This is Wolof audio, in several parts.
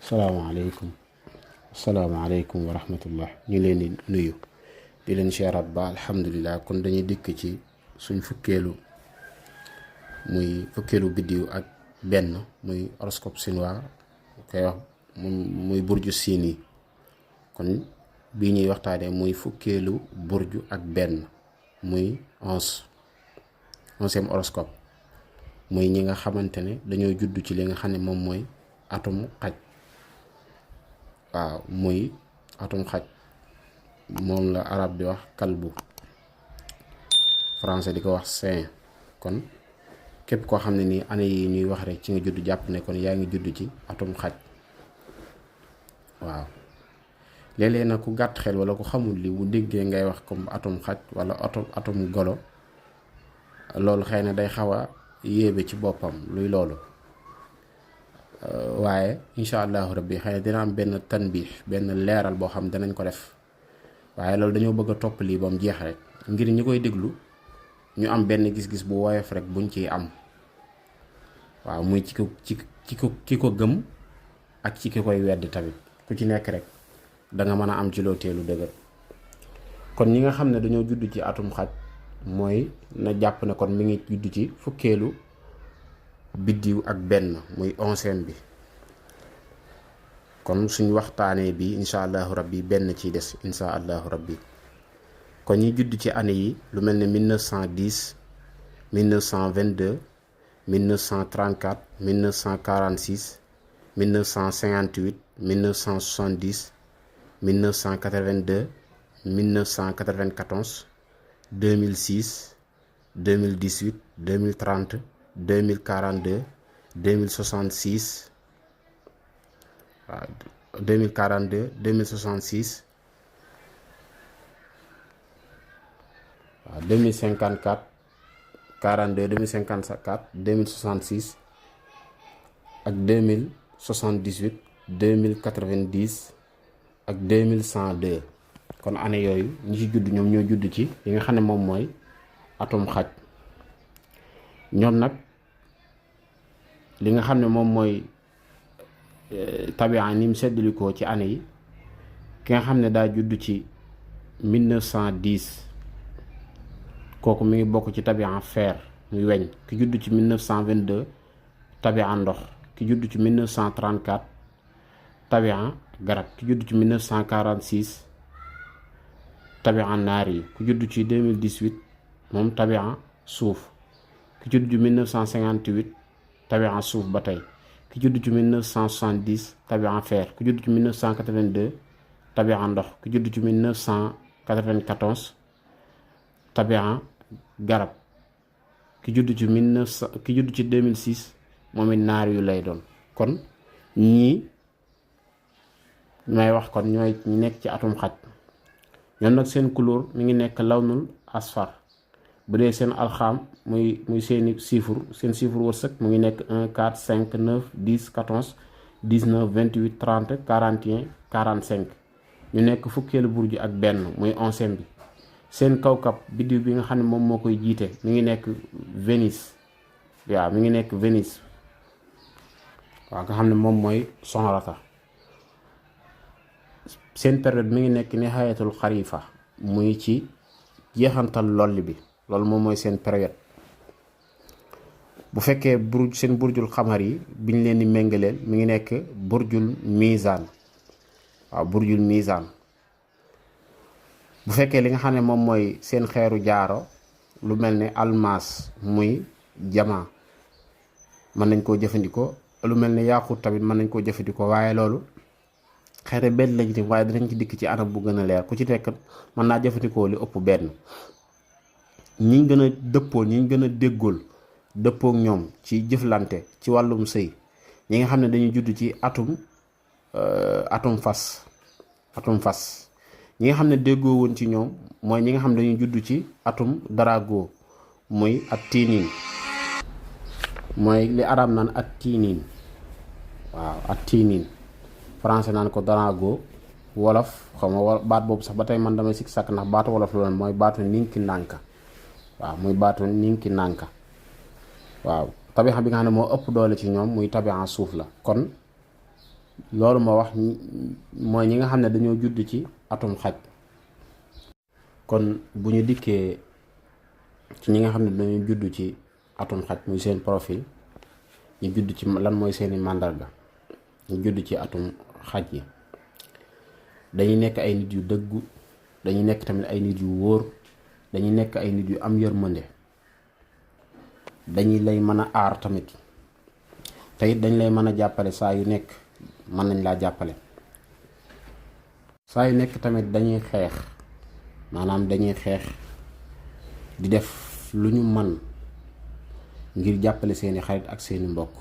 salaamaaleykum salaamaaleykum wa rahmatullah ñu leen di nuyu di leen seeraat ba alhamdulilah. kon dañuy dikk ci suñ fukkeelu biddiw ak benn muy horoscope chinois koy wax muy burju siin yi. kon bii ñuy waxtaanee muy fukkeelu burju ak benn muy 11e horoscope muy ñi nga xamante ne dañoo judd ci li nga xam ne moom mooy atum xaj. waaw muy atum xaj moom la arab di wax kalbu, français di ko wax saint. kon képp koo xam ne nii année yi ñuy wax rek ci nga judd jàpp ne kon yaa ngi judd ci atum xaj. waaw léeg-léeg nag ku gàtt xel wala ku xamul li bu déggee ngay wax comme atum xaj wala atum golo, loolu xëy na day xaw a yéebe ci boppam luy loolu. waaye incha allahu rabbi xëy na dina am benn tanbiix, benn leeral boo xam danañ ko def. waaye loolu dañoo bëgg a topp lii ba mu jeex rek ngir ñi koy déglu ñu am benn gis-gis bu woyof rek buñ ciy am. waaw muy ci ko gëm ak ci ki koy wedd tamit, ku ci nekk rek da nga mën a am ci loo teelu dëgër. kon ñi nga xam ne dañoo judd ci atum xaj mooy na jàpp ne kon mi ngi judd ci fukkeelu biddiw ak benn muy 11e bi. kon suñ waxtaanee bi incha allahu rabbi benn ciy des incha allahu rabbi. kon ñi judd ci année yi lu mel ne 1910 1922 1934 1946 1958 1970 1982 1994 2006 2018 2030 2042 2066 waaw 2042 2066 waaw 2054 42 2054 2066 ak 2078 2090 ak 2102. kon année yooyu ñi ci judd ñoom ñoo judd ci li nga xam ne moom mooy atum xaj. ñoom nag li nga xam ne moom mooy tabian ni mu seddalikoo ci année yi, ki nga xam ne daa judd ci 1910 kooku mi ngi bokk ci tabian fer muy weñ. ki judd ci 1922 tabian ndox. ki judd ci 1934 tabian garab. ki judd ci 1946 tabian naar yi. ku judd ci 2018 moom tabian suuf. ki judd ci 1958 tabian suuf ba tey. ki judd ci 1970 tabian fer. ki judd ci 1982 tabian ndox. ki judd ci 1994 tabian garab. ki judd ci 2006 moom it naar yu lay doon. kon ñii may wax kon ñooy ñi nekk ci atum xaj. ñoom nag seen couleur mi ngi nekk lawnul asfar. bu dee seen alxaam muy seeni chiffre, seen chiffre wërsëg mu ngi nekk 1 4 5 9 10 14 19 28 30 41 45. ñu nekk fukkeelu burju ak benn muy 11e bi. seen kawkab biddiw bi nga xam ne moom moo koy jiite mi ngi nekk Vénus. waaw mi ngi nekk Vénus waaw nga xam ne moom mooy sonrata. seen période mi ngi nekk nihayatul xarifa muy ci jeexantal lolli bi. loolu moom mooy seen période. bu fekkee seen burjul xamar yi biñ leen di méngaleel mi ngi nekk burjul misaan. waaw burjul misaan. bu fekkee li nga xam ne moom mooy seen xeeru jaaro lu mel ne almaas muy jama mën nañ koo jëfandikoo. lu mel ne yaaxut tamit mën nañ koo jëfandikoo, waaye loolu xëy na benn lañ ci, waaye dinañ ci dikk ci anam bu gën a leer. ku ci nekk mën naa jëfandikoo li ëpp benn. ñi gën a dëppoo, ñi gën a déggool dëppook ñoom ci jëflante ci wàllum sëy, ñi nga xam ne dañuy judd ci atum fas. ñi nga xam ne déggoo woon ci ñoom mooy ñi nga xam ne dañuy judd ci atum darago muy at tiiniin. mooy li arab naan at tiiniin. waaw at tiiniin français naan ko darago, wolof xaw ma baat boobu sax ba tey man damay sikk sàkk ndax baatu wolof loolu mooy baatu ninki nànka. waaw muy baatu ninki nànka. waaw tabixa bi nga xam ne moo ëpp doole ci ñoom muy tabixa suuf la. kon loolu ma wax mooy ñi nga xam ne dañoo judd ci atum xaj. kon bu ñu dikkee ci ñi nga xam ne dañoo judd ci atum xaj muy seen profil, ñu judd ci lan mooy seeni màndarga, ñu judd ci atum xaj yi dañuy nekk ay nit yu dëggu, dañuy nekk tamit ay nit yu wóor, dañuy nekk ay nit yu am yërmande, dañuy lay mën a aar tamit te it dañ lay mën a jàppale saa yu nekk, mën nañ laa jàppale saa yu nekk tamit. dañuy xeex, maanaam dañuy xeex di def lu ñu man ngir jàppale seeni xarit ak seeni mbokk.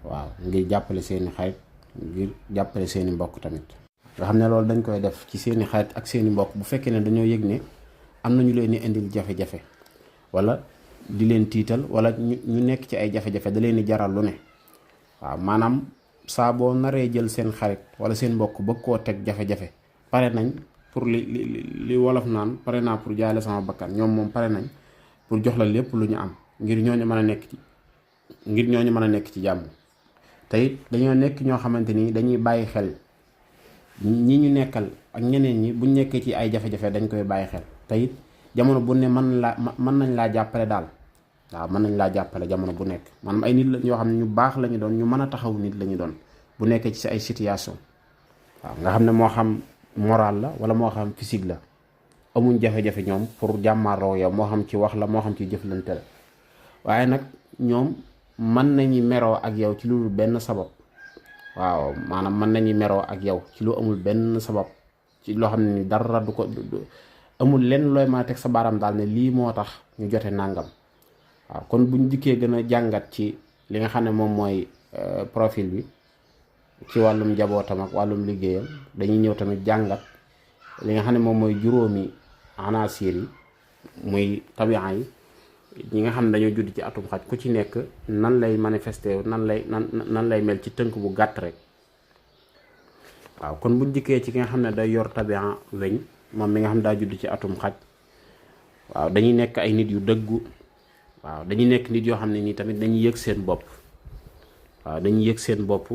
waaw, ngir jàppale seeni xarit, ngir jàppale seeni mbokk tamit. nga xam ne loolu dañ koy def ci seeni xarit ak seeni mbokk bu fekkee ne dañoo yëg ne am na ñu leen di indil jafe-jafe wala di leen tiital wala ñu nekk ci ay jafe-jafe da leen di jaral lu ne. waaw, maanaam saa boo naree jël seen xarit wala seen mbokk bëgg koo teg jafe-jafe, pare nañ pour li wolof naan pare naa pour jaay la sama bakkan. ñoom moom pare nañ pour jox la lépp lu ñu am ngir ñooñu mën a nekk ci jàmm. te it dañoo nekk ñoo xamante ni dañuy bàyyi xel ñi ñu nekkal ak ñeneen ñi buñ nekkee ci ay jafe-jafe dañ koy bàyyi xel. te it jamono bu ne mën nañ laa jàppale daal. waaw, mën nañ laa jàppale jamono bu nekk. maanaam ay nit la ñoo xam ne ñu baax lañu doon, ñu mën a taxaw nit lañu doon bu nekkee ci ay situation. waaw, nga xam ne moo xam moral la wala moo xam physique la, amuñ jafe-jafe ñoom pour jàmmaaroo yow, moo xam ci wax la moo xam ci jëflante la. waaye nag ñoom mën nañu meroo ak yow ci lu benn sabab. waaw, maanaam mën nañu meroo ak yow ci lu amul benn sabab, ci loo xam ne ni dara du ko amul lenn looy mën a teg sa baaraam daal ne lii moo tax ñu jote nàngam. waaw, kon buñ dikkee gën a jàngat ci li nga xam ne moom mooy profil bi ci wàllum njabootam ak wàllum liggéeyam, dañuy ñëw tamit jàngat li nga xam ne moom mooy juróomi anasir yi muy tabian yi, ñi nga xam ne dañoo judd ci atum xaj ku ci nekk nan lay manifesté nan lay mel ci tënk bu gàtt rek. waaw, kon buñ dikkee ci ki nga xam ne day yor tabian weñ, moom mi nga xam ne daa judd ci atum xaj, waaw dañuy nekk ay nit yu dëggu. waaw, dañuy nekk nit yoo xam ne nii tamit dañuy yëg seen bopp. waaw, dañuy yëg seen bopp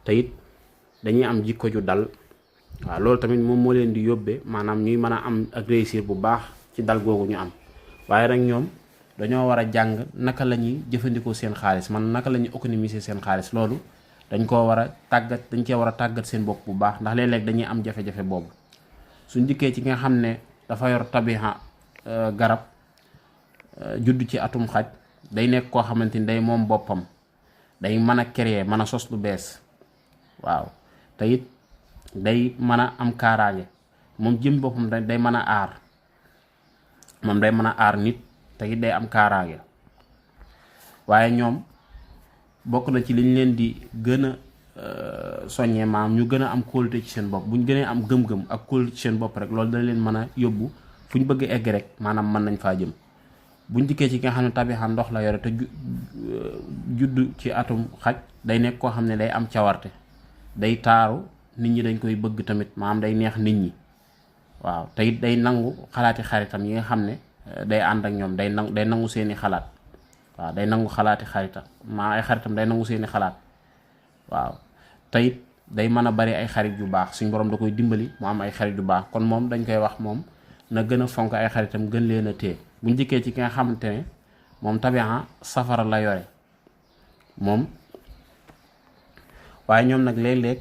te it dañuy am jikko ju dal. waaw, loolu tamit moom moo leen di yóbbee maanaam ñuy mën a am ak réussir bu baax ci dal googu ñu am. waaye nag ñoom dañoo war a jàng naka la ñuy jëfandikoo seen xaalis, man naka la ñuy économiser seen xaalis. loolu dañ koo war a tàggat, dañ cee war a tàggat seen bopp bu baax, ndax léeg-léeg dañuy am jafe-jafe boobu. suñ dikkee ci nga xam ne dafa yor tabiha garab, judd ci atum xaj, day nekk koo xamante ni day moom boppam, day mën a créer, mën a sos lu bees. waaw, te it day mën a am kaaraange, moom jëm boppam day mën a aar, moom day mën a aar nit te it day am kaaraange. waaye ñoom bokk na ci liñ leen di gën a soññee maam ñu gën a am kóolute ci seen bopp. buñ gënee am gëm-gëm ak kóolute ci seen bopp rek loolu dana leen mën a yóbbu fu ñu bëgg egg rek, maanaam mën nañ faa jëm. buñ dikkee ci nga xam ne tabixam ndox la yore te judd ci atum xaj, day nekk koo xam ne day am cawarte, day taaru, nit ñi dañ koy bëgg tamit, maanaam day neex nit ñi. waaw, te it day nangu xalaati xaritam yi nga xam ne day ànd ak ñoom, day nangu seeni xalaat. waaw, day nangu xalaati xaritam, maa ay xaritam day nangu seeni xalaat. waaw, te it day mën a bari ay xarit yu baax, suñ borom da koy dimbali mu am ay xarit yu baax. kon moom dañ koy wax moom na gën a fonk ay xaritam, gën leen a téye. buñ jëkkee ci ki nga xamante ne moom tabian safara la yore moom, waaye ñoom nag léeg-léeg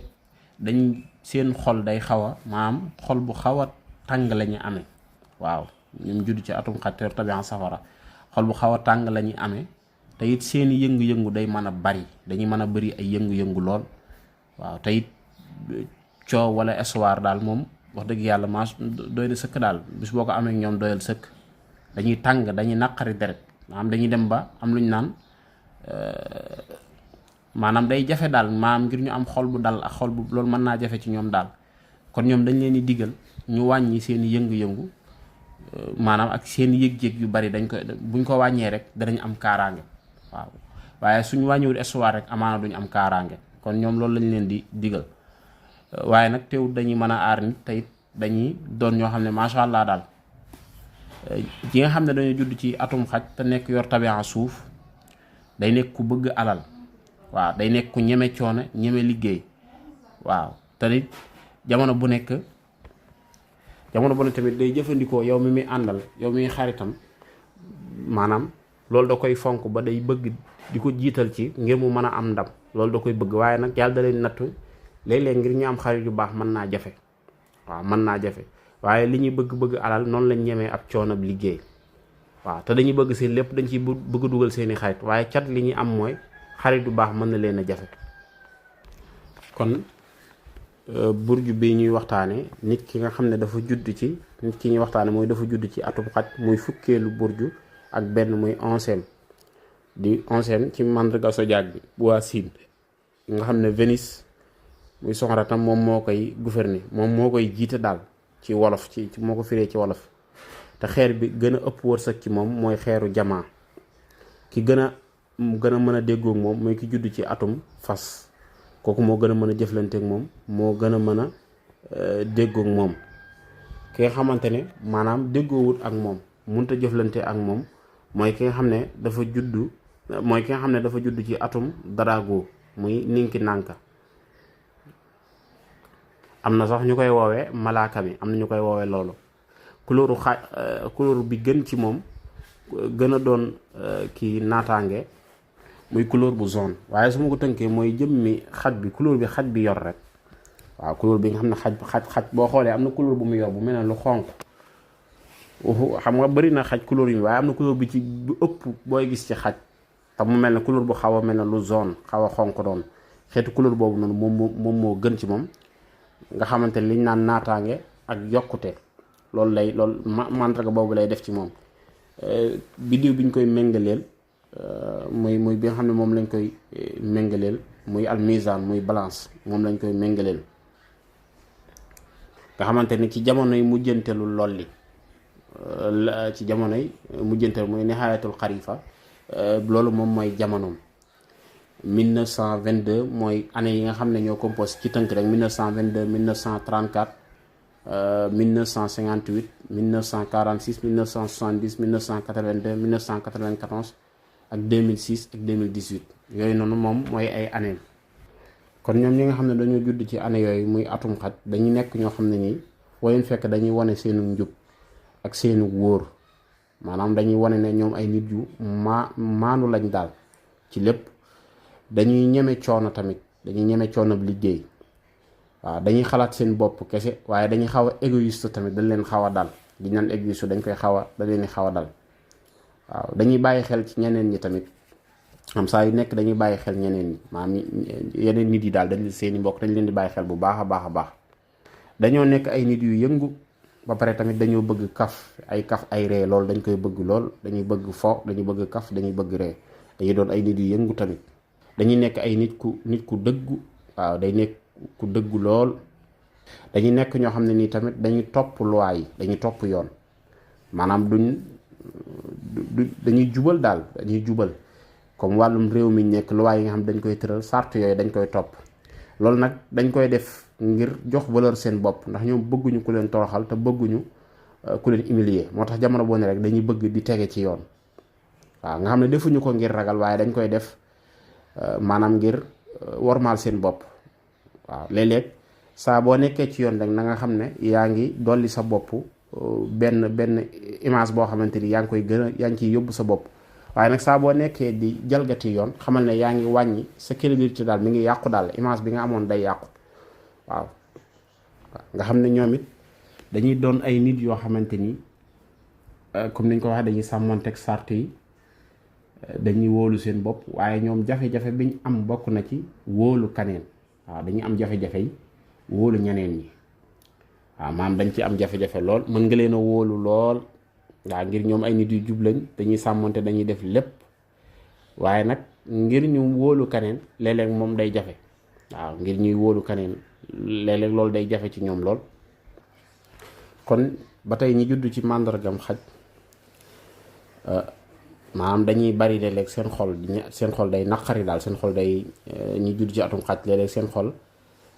dañ seen xol day xaw a maanaam xol bu xaw a tàng la ñu amee. waaw, ñoom judd ci atum xaj yor tabian safara, xol bu xaw a tàng la ñuy amee, te it seeni yëngu-yëngu day mën a bari, dañuy mën a bari ay yëngu-yëngu lool. waaw, te it coow wala espoir daal moom wax dëgg yàlla maa doy na sëkk daal, bis boo ko amee ñoom doyal sëkk. dañuy tàng, dañuy naqari deret, maanaam dañuy dem ba am lu ñu naan maanaam day jafe daal, maanaam ngir ñu am xol bu dal ak xol bu loolu mën naa jafe ci ñoom daal. kon ñoom dañ leen di digal ñu wàññi seen yëngu-yëngu, maanaam ak seen yëg-yëg yu bari dañ koy buñ ko wàññee rek danañ am kaaraange. waaw, waaye suñu wàññiwul histoire rek amaana duñ am kaaraange. kon ñoom loolu lañ leen di digal. waaye nag teewul dañuy mën a aar nit te it dañuy doon ñoo xam ne macha allah daal. ji nga xam ne dañoo judd ci atum xaj te nekk yor tabian suuf, day nekk ku bëgg alal. waaw day nekk ku ñeme coono ñeme liggéey waaw te it jamono bu nekk tamit day jëfandikoo yow mi muy àndal yow mi xaritam maanaam loolu da koy fonk ba day bëgg di ko jiital ci ngir mu mën a am ndam loolu da koy bëgg. waaye nag yàlla da leen nattu léeg-léeg ngir ñu am xarit yu baax mën naa jafe waaw mën naa jafe waaye li ñuy bëgg alal noonu lañ ñemee ab coono ab liggéey waaw te dañuy bëgg seen lépp dañ ciy bëgg dugal seeni xarit waaye cat li ñuy am mooy xarit yu baax mën na leen a jafe. kon burju bi ñuy waxtaane nit ki nga xam ne dafa judd ci nit ki ñuy waxtaane mooy dafa judd ci atub xaj muy fukkeelu burju ak benn muy onzième di onzième ci mandarga zodiaque bi bu waa Siin nga xam ne Vénus muy soxratam moom moo koy gouverner moom moo koy jiite daal ci wolof ci moo ko firee ci wolof. te xeer bi gën a ëpp wërsëg ci moom mooy xeeru jamaa ki gën a mën a déggoog moom mooy ki judd ci atum fas kooku moo gën a mën a jëflanteeg moom moo gën a mën a déggoog moom. ki nga xamante ne maanaam déggoowut ak moom mënut a jëflante ak moom mooy ki nga xam ne dafa judd ci atum darago muy ninki nànka am na sax ñu koy woowee malaaka mi am na ñu koy woowee loolu. couleur bi gën ci moom gën a doon kii naataange muy couleur bu jaune waaye su ma ko tënkee mooy jëmmi xaj bi couleur bi xaj bi yor rek waaw couleur bi nga xam ne xaj boo xoolee am na couleur bu mu yor bu mel ne lu xonq xam nga bëri na xaj couleur yi waaye am na couleur bi ci bu ëpp booy gis ci xaj te mu mel ne couleur bu xaw a mel ne lu jaune xaw a xonq doon xeetu couleur boobu noonu moom moo gën ci moom nga xamante ne liñ naan naataange ak yokkute loolu mandarga boobu lay def ci moom. biddiw bi ñu koy méngaleel muy bi nga xam ne moom lañ koy méngaleel muy almizan muy balance moom lañ koy méngaleel nga xamante ne ci jamonoy mujjantelu lolli ci jamonoy mujjantelu muy nihayatul xarifa loolu moom mooy jamonoom. 1922 mooy année yi nga xam ne ñoo composé ci tënk rek 1922 1934 1958 1946 1970 1982 1994 ak 2006 ak 2018 yooyu noonu moom mooy ay année. kon ñoom ñi nga xam ne dañoo judd ci année yooyu muy atum xaj dañuy nekk ñoo xam ne nii foo leen fekk dañuy wane seenu njub ak seenu wóor maanaam dañuy wane ne ñoom ay nit yu maanu lañ daal ci lépp. dañuy ñeme coono tamit dañuy ñeme coono liggéey waaw dañuy xalaat seen bopp kese waaye dañuy xaw a égoïste tamit dañ leen xaw a dal di naan égoïste dañ koy da leen xaw a dal waaw dañuy bàyyi xel ci ñeneen ñi tamit am saa yu nekk dañuy bàyyi xel ñeneen ñi maanaam yeneen nit yi daal dañ seeni mbokk dañ leen di bàyyi xel bu baax a baax a baax. dañoo nekk ay nit yu yëngu ba pare tamit dañoo bëgg kaf ay ree loolu dañ koy bëgg lool dañuy bëgg fo dañuy bëgg kaf dañuy bëgg ree dañuy doon ay nit yu yëngu tamit. dañuy nekk ay nit ku dëggu waaw day nekk ku dëggu lool dañuy nekk ñoo xam ne nii tamit dañuy topp loi yi dañuy topp yoon maanaam dañuy jubal daal dañuy jubal comme wàllum réew mi nekk loi yi nga xam dañ koy tëral sart yooyu dañ koy topp loolu nag dañ koy def ngir jox valeur seen bopp ndax ñoom bëgguñu ku leen toroxal te bëgguñu ku leen humilier moo tax jamono boo ne rek dañuy bëgg di tege ci yoon waaw nga xam ne defuñu ko ngir ragal waaye dañ koy def maanaam ngir wormaal seen bopp waaw léeg-léeg saa boo nekkee ci yoon rek na nga xam ne yaa ngi dolli sa bopp benn image boo xamante ni yaa ngi ciy yóbbu sa bopp waaye nag saa boo nekkee di jalgati yoon xamal ne yaa ngi wàññi sa crédibilité daal mi ngi yàqu daal image bi nga amoon day yàqu waaw nga xam ne ñoom it dañuy doon ay nit yoo xamante ni comme niñ ko waxee dañuy sàmmonteeg sart yi dañuy wóolu seen bopp waaye ñoom jafe-jafe biñ am bokk na ci wóolu kaneen waaw dañuy am jafe-jafe yi wóolu ñeneen ñi waaw maam dañ ci am jafe-jafe lool mën nga leen a wóolu lool waaw ngir ñoom ay nit yu jublañ dañuy sàmmonte dañuy def lépp waaye nag ngir ñu wóolu kaneen léeg-léeg moom day jafe waaw ngir ñuy wóolu kaneen léeg-léeg loolu day jafe ci ñoom lool. kon ba tey ñi judd ci màndargam xaj maanaam dañuy bari léeg-léeg seen xol day naqari daal seen xol day ñi judd ci atum xaj léeg-léeg seen xol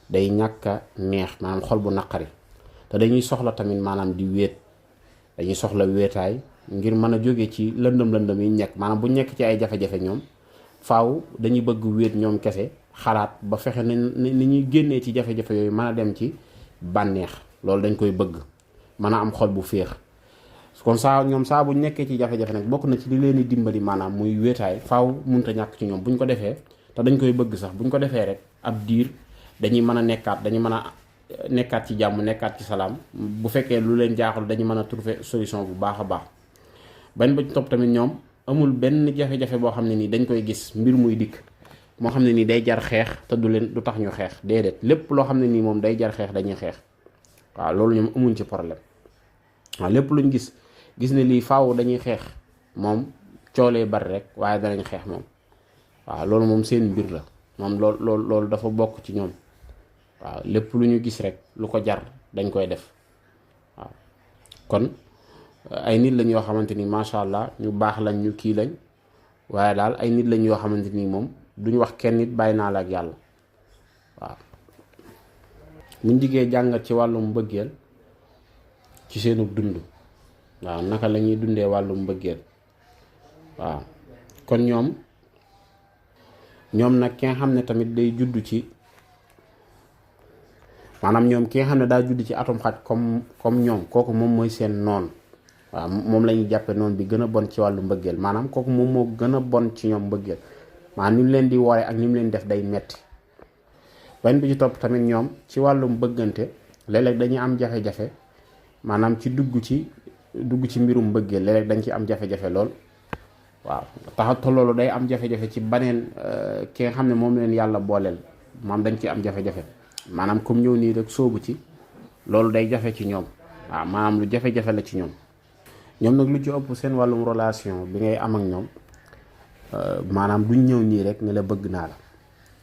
day ñàkk a neex maanaam xol bu naqari te dañuy soxla tamit maanaam di wéet dañuy soxla wéetaay ngir mën a jóge ci lëndëm yi nekk maanaam bu nekk ci ay jafe-jafe ñoom faaw dañuy bëgg wéet ñoom kese xalaat ba fexe ni ñuy génnee ci jafe-jafe yooyu mën a dem ci bànneex. loolu dañ koy bëgg mën a am xol bu féex. kon ñoom saa bu nekkee ci jafe-jafe nag bokk na ci li leen di dimbali maanaam muy wéetaay faaw munta ñàkk ci ñoom buñ ko defee te dañ koy bëgg sax buñ ko defee rek ab diir dañuy mën a nekkaat ci jàmm nekkaat ci salaam. bu fekkee lu leen jaaxul dañuy mën a trouver solution bu baax a baax. bañ ba ci topp tamit ñoom amul benn jafe-jafe boo xam ne nii dañ koy gis mbir muy dikk moo xam ne nii day jar xeex te du tax ñu xeex déedéet lépp loo xam ne nii moom day jar xeex dañuy xeex. waaw loolu ñoom amuñ ci problème waaw lépp luñ gis ne lii faaw dañuy xeex moom coolee bari rek waaye danañ xeex moom. waaw loolu moom seen mbir la moom loolu dafa bokk ci ñoom. waaw lépp lu ñu gis rek lu ko jar dañ koy def. waaw kon ay nit lañ yoo xamante ni macha allah ñu baax lañ ñu kii lañ waaye daal ay nit lañ yoo xamante ni moom duñ wax kenn nit bàyyi naa la ak yàlla. waaw muñ diggee jàngat ci wàllum mbëggeel ci seenu dund. waaw naka la ñuy dundee wàllum mbëggeel. waaw kon ñoom nag ki nga xam ne tamit day judd ci maanaam ñoom ki nga xam ne daa judd ci atum xaj comme ñoom kooku moom mooy seen noon. waaw moom la ñuy jàppe noon bi gën a bon ci wàllu mbëggeel maanaam kooku moom moo gën a bon ci ñoom mbëggeel maanaam ni mu leen di woore ak ni mu leen def day metti. benn bi ci topp tamit ñoom ci wàllum bëggante léeg-léeg dañuy am jafe-jafe maanaam ci dugg ci mbirum mbëggeel léeg-léeg dañ ci am jafe-jafe lool. waaw tax loolu day am jafe-jafe ci baneen ki nga xam ne moom leen yàlla booleel maanaam dañ ci am jafe-jafe maanaam comme ñëw nii rek sóobu ci loolu day jafe ci ñoom. waaw maanaam lu jafe-jafe la ci ñoom nag lu ci ëpp seen wàllum relation bi ngay am ak ñoom maanaam duñ ñëw nii rek ne la bëgg naa la.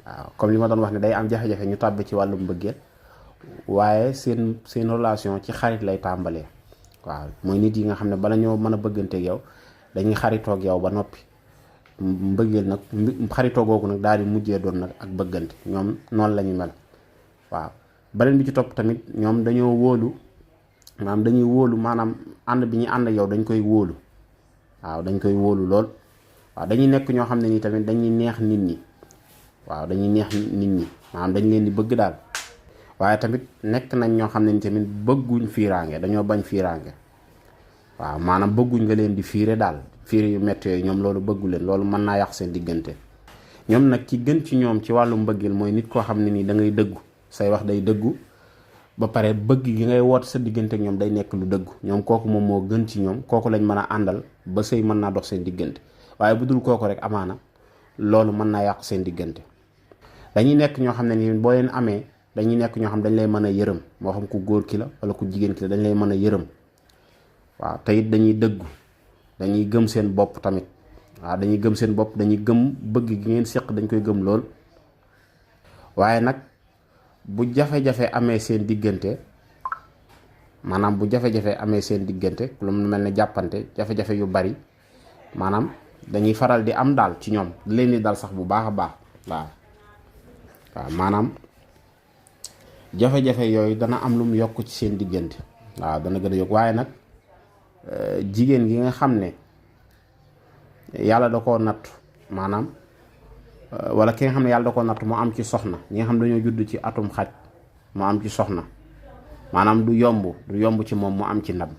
waaw comme li ma doon wax ne day am jafe-jafe ñu tàbbi ci wàllum mbëggeel waaye seen relation ci xarit lay tàmbalee. waaw mooy nit yi nga xam ne bala ñoo mën a bëgganteeg yow dañuy xaritoog yow ba noppi mbëggeel nag xaritoo googu nag daal di mujjee doon nag ak bëggante ñoom noonu la ñu mel. waaw beneen bi ci topp tamit ñoom dañoo wóolu maanaam ànd bi ñu ànd ak yow dañ koy wóolu. waaw dañ koy wóolu lool. waaw dañuy nekk ñoo xam ne nii tamit dañuy neex nit ñi. waaw dañuy neex nit ñi maanaam dañ leen di bëgg daal waaye tamit nekk nañ ñoo xam ne ni tamit bëgguñ fiiraange dañoo bañ fiiraange. waaw maanaam bëgguñ nga leen di fiire daal fiire yu métti yooyu ñoom loolu bëggu leen loolu mën naa yàq seen diggante. ñoom nag ci gën ci ñoom ci wàllu mbëggeel mooy nit koo xam ne nii da ngay dëggu say wax day dëggu ba pare bëgg gi ngay woote sa diggante ak ñoom day nekk lu dëggu ñoom kooku moom moo gën ci ñoom kooku lañ mën a àndal ba sëy mën naa dox seen diggante waaye bu dul kooku rek amaana loolu mën naa yàq seen diggante. dañuy nekk ñoo xam ne nii boo leen amee dañuy nekk ñoo xam dañ lay mën a yërëm moo xam ku góor ki la wala ku jigéen ki la dañ lay mën a yërëm. waaw te it dañuy dëggu dañuy gëm seen bopp tamit. waaw dañuy gëm seen bopp dañuy gëm bëgg gi ngeen séq dañ koy gëm lool. waaye nag bu jafe-jafe amee seen diggante maanaam bu jafe-jafe amee seen diggante lu mel ne jàppante jafe-jafe yu bari maanaam dañuy faral di am daal ci ñoom leen di dal sax bu baax a baax. waaw maanaam jafe-jafe yooyu dana am lu mu yokk ci seen diggante. waaw dana gën a yokk waaye nag jigéen gi nga xam ne yàlla da koo natt maanaam wala ki nga xam ne yàlla da koo natt mu am ci soxna ñi nga xam dañoo judd ci atum xaj mu am ci soxna maanaam du yomb ci moom mu am ci ndam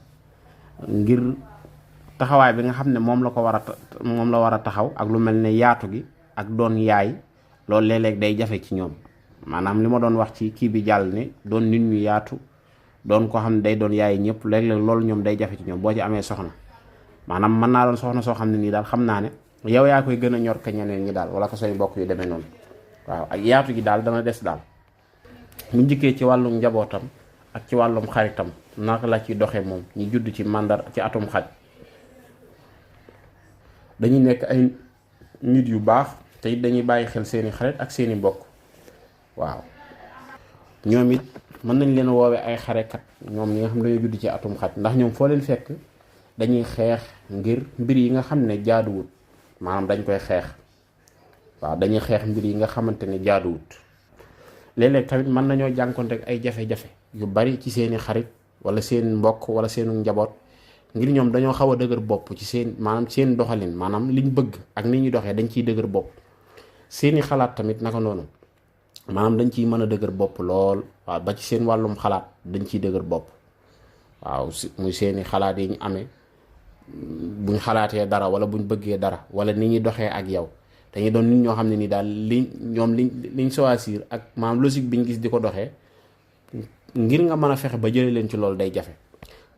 ngir taxawaay bi nga xam ne moom la war a taxaw ak lu mel ne yaatu gi ak doon yaay loolu léeg-léeg day jafe ci ñoom maanaam li ma doon wax ci kii bi jàll ne doon nit ñu yaatu doon koo xam ne day doon yaay ñëpp léeg-léeg loolu ñoom day jafe ci ñoom boo ci amee soxna maanaam mën naa doon soxna soo xam ne nii daal xam naa ne yow yaa koy gën a ñor ka ñeneen ñi daal wala ko say mbokk yu demee noonu. waaw ak yaatu gi daal dana des daal mu njëkkee ci wàllum njabootam ak ci wàllum xaritam naka la ci doxe moom ñi judd ci ci atum xaj dañuy nekk ay nit yu baax te it dañuy bàyyi xel seeni xarit ak seeni mbokk. waaw ñoom it mën nañ leen woowee ay xarekat ñoom ñi nga xam ne dañoo judd ci atum xaj ndax ñoom foo leen fekk dañuy xeex ngir mbir yi nga xam ne jaaduwut maanaam dañ koy xeex. waaw dañuy xeex mbir yi nga xamante ne jaaduwut léeg-léeg tamit mën nañoo jànkonte ak ay jafe-jafe yu bari ci seeni xarit wala seen mbokk wala seenu njaboot ngir ñoom dañoo xaw a dëgër bopp ci seen maanaam seen doxalin maanaam liñ bëgg ak ni ñuy doxee dañ ciy dëgër bopp seeni xalaat tamit naka noonu maanaam dañ ciy mën a dëgër bopp lool. waaw ba ci seen wàllum xalaat dañ ciy dëgër bopp. waaw muy seeni xalaat yi ñu amee buñ xalaatee dara wala buñ bëggee dara wala ni ñuy doxee ak yow dañuy doon nit ñoo xam ne ni daal liñ choisir ak maanaam logique biñ gis di ko doxee ngir nga mën a fexe ba jëlee leen ci loolu day jafe.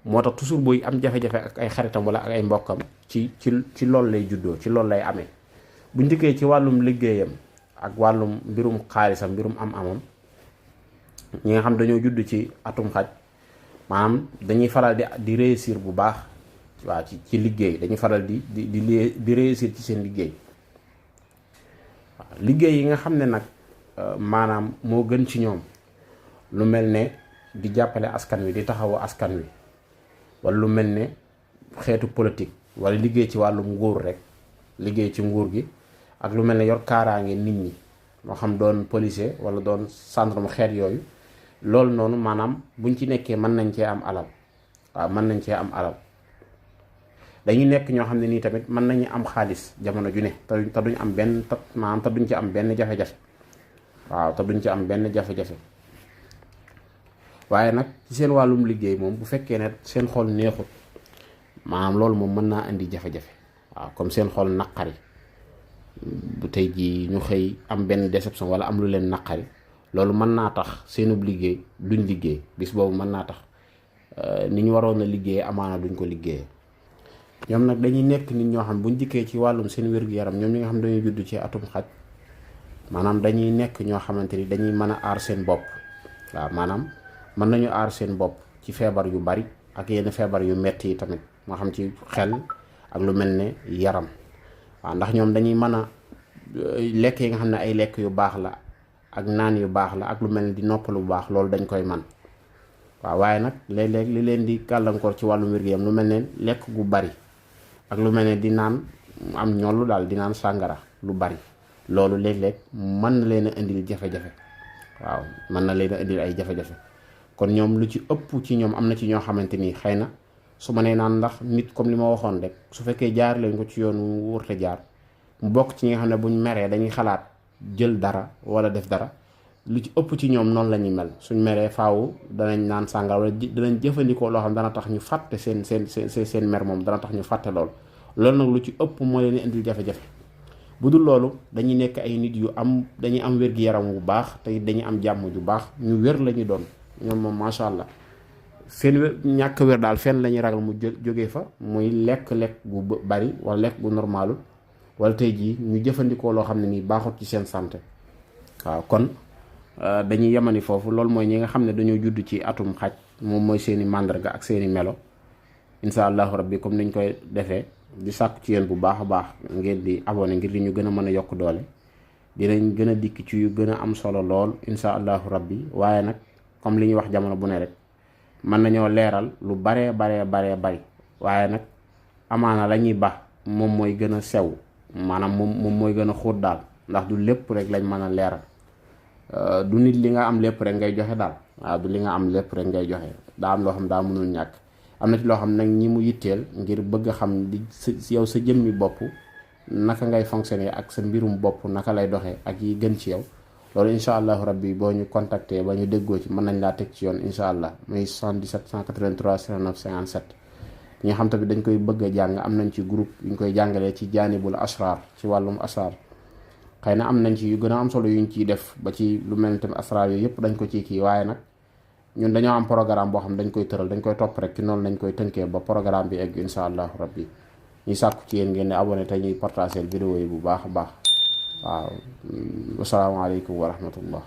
moo tax toujours booy am jafe-jafe ak ay xaritam wala ak ay mbokkam ci loolu lay juddoo, ci loolu lay amee. buñ dikkee ci wàllum liggéeyam ak wàllum mbirum xaalisam mbirum am-amam ñi nga xam dañoo judd ci atum xaj maanaam dañuy faral di réussir bu baax. waaw ci liggéey dañuy faral di réussir ci seen liggéey. waaw liggéey yi nga xam ne nag maanaam moo gën ci ñoom lu mel ne di jàppale askan wi, di taxawu askan wi, wala lu mel ne xeetu politique wala liggéey ci wàllum nguur rek, liggéey ci nguur gi ak lu mel ne yor kaaraange nit ñi moo xam doon policier wala doon gendarme xeet yooyu. loolu noonu maanaam buñ ci nekkee mën nañ cee am alal. waaw mën nañ cee am alal. dañuy nekk ñoo xam ne nii tamit mën nañu am xaalis jamono ju ne te duñ am benn maanaam te duñ ci am benn jafe-jafe. waaw te duñ ci am benn jafe-jafe. waaye nag ci seen wàllum liggéey moom bu fekkee ne seen xol neexut maanaam loolu moom mën naa indi jafe-jafe. waaw comme seen xol naqari bu tey jii ñu xëy am benn déception wala am lu leen naqari loolu mën naa tax seenub liggéey duñ liggéey bis boobu mën naa tax ni ñu waroon a liggéeyee amaana duñ ko liggéeyee. ñoom nag dañuy nekk nit ñoo xam buñ dikkee ci wàllum seen wér-gu-yaram ñoom ñi nga xam dañuy judd ci atum xaj maanaam dañuy nekk ñoo xamante ni dañuy mën a aar seen bopp. waaw maanaam mën nañu aar seen bopp ci feebar yu bari ak yenn feebar yu metti yi tamit moo xam ci xel ak lu mel ne yaram. waaw ndax ñoom dañuy mën a lekk yi nga xam ne ay lekk yu baax la ak naan yu baax la ak lu mel ne di noppalu bu baax loolu dañ koy man. waaw waaye nag léeg-léeg li leen di gàllankoor ci wàllum wér-gu-yaram lu mel ne lekk gu bari ak lu mel ne di naan am ñollu daal di naan sàngara lu bari loolu léeg-léeg mën na leen a indil jafe-jafe. waaw mën na leen a indil ay jafe-jafe. kon ñoom lu ci ëpp ci ñoom am na ci ñoo xamante ni xëy na su ma nee naan ndax nit comme li ma waxoon rek su fekkee jaar leen ko ci yoon wu wërte jaar mu bokk ci ñi nga xam ne buñ meree dañuy xalaat jël dara wala def dara lu ci ëpp ci ñoom noonu la ñuy mel. suñ meree faaw danañ naan sàngara wala danañ jëfandikoo loo xam dana tax ñu fàtte seen mer moom dana tax ñu fàtte loolu nag lu ci ëpp moo leen indil jafe-jafe. bu dul loolu dañuy nekk ay nit yu dañuy am wér-gi-yaram bu baax te dañuy am jàmm ju baax ñu wér la ñu doon ñoom moom macha allah. seen ñàkk wér daal fenn la ñuy ragal mu jógee fa muy lekk gu bari wala lekk gu normalul wala tey jii ñu jëfandikoo loo xam ne nii baaxut ci seen santé. waaw kon dañuy yemani foofu loolu mooy ñi nga xam ne dañoo judd ci atum xaj moom mooy seeni màndarga ak seeni melo. incha allahu rabbi comme niñ koy defee di sàkku ci yéen bu baax a baax ngeen di abonné ngir di ñu gën a mën a yokk doole dinañ gën a dikk ci yu gën a am solo lool incha allahu rabbi. waaye nag comme li ñuy wax jamono bu ne rek mën nañoo leeral lu baree bari waaye nag amaana la ñuy baax moom mooy gën a sew maanaam moom mooy gën a xóot daal ndax du lépp rek lañ mën a leeral. du nit li nga am lépp rek ngay joxe daal. waaw du li nga am lépp rek ngay joxe daa am loo xam daa mënul ñàkk. am na ci loo xam nag ñi mu yitteel ngir bëgg a xam di yow sa jëmmi bopp naka ngay fonctionner ak sa mbirum bopp naka lay doxee ak yi gën ci yow. loolu incha allahu rabbi boo ñu contacter ba ñu déggoo ci mën nañ laa teg ci yoon incha allah muy 77 183 09 57. ñi nga xam tamit dañ koy bëgg a jàng am nañ ci groupe yu ñu koy jàngalee ci jaanibul asrar ci wàllum asrar xëy na am nañ ci yu gën a am solo yuñ ciy def ba ci lu mel ni tamit asrar yooyu yëpp dañ ko ci kii waaye nag ñun dañoo am programme boo xam dañ koy tëral dañ koy topp rek ci noonu lañ koy tënkee ba programme bi egg incha allahu rabbi. ñuy sàkku ci yéen ngeen di abonné te ñuy partager vidéo yi bu baax a baax. waaw wasalaamaaleykum wa rahmatullah.